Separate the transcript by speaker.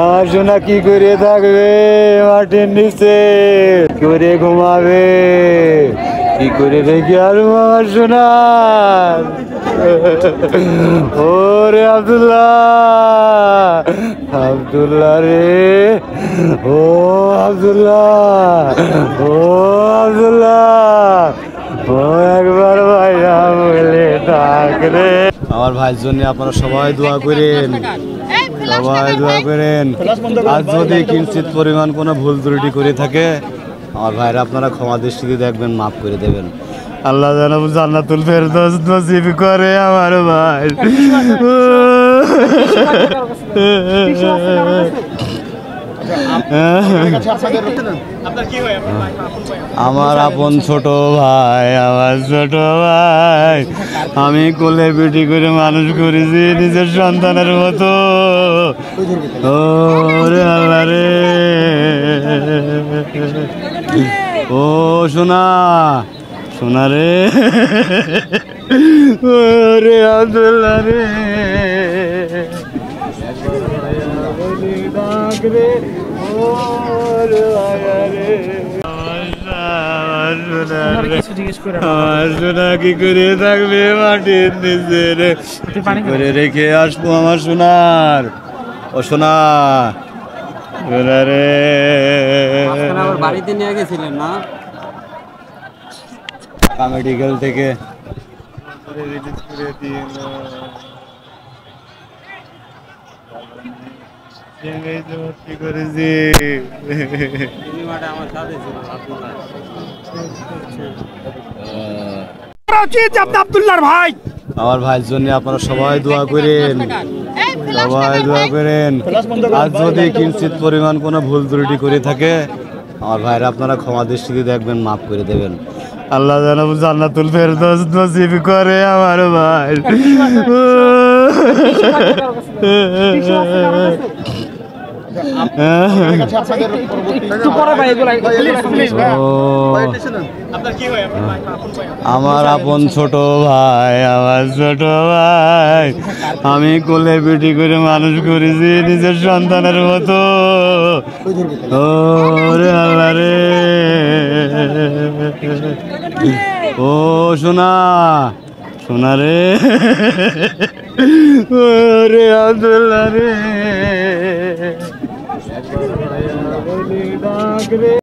Speaker 1: আমার সোনা কি করে থাকবে মাটির নিচে, কি করে ঘুমাবে, কি করে রেখে আসবো আমার সোনা। ওরে আব্দুল্লাহ, আব্দুল্লাহ রে, ও আব্দুল্লাহ, ও আব্দুল্লাহ, ও একবার ভাইয়া বলে ডাক রে। আমার ভাইয়ের জন্য আপনারা সবাই দোয়া করেন, সবাই দোয়া করেন। আর যদি কিঞ্চিত পরিমাণ কোনো ভুল ত্রুটি করে থাকে আমার ভাইরা আপনারা ক্ষমা দৃষ্টিতে দেখবেন, মাফ করে দেবেন। আল্লাহ যেন জান্নাতুল ফেরদৌস নসিব করে আমার ভাই। আমার আপন ছোট ভাই, আমার ছোট ভাই, আমি কোলে পিটি করে মানুষ করেছি নিজের সন্তানের মতো। ওরে আল্লাহ রে, ও সোনা, সোনা রে, ওরে আব্দুল্লাহ রে, ডাক রে, ওরে আয়া রে। আমার সোনা কি করে থাকবে মাটির নিচে রে, করে রেখে আসবো আমার সোনার, ও সোনা, সোনা রে।
Speaker 2: বাড়িতে নিয়ে গেছিলেন না
Speaker 1: মেডিকেল থেকে ভর্তি করেছি।
Speaker 3: আব্দুল্লাহর ভাই,
Speaker 1: আমার ভাইয়ের জন্য আপনারা সবাই দোয়া করেন, সবাই দোয়া করেন। আর যদি কিঞ্চিত পরিমাণ কোনো ভুল ত্রুটি করে থাকে আমার ভাইরা আপনারা ক্ষমা দৃষ্টিতে দেখবেন, মাফ করে দেবেন। আল্লাহ যেন জান্নাতুল ফেরদৌস নসিব করে আমার ভাই। আমার আপন ছোট ভাই, আমার ছোট ভাই, আমি কোলে পিটি করে মানুষ করেছি নিজের সন্তানের মতো। ওরে আল্লাহ রে, ও সোনা, সোনা রে, ওরে আব্দুল্লাহ রে, ডাক রে।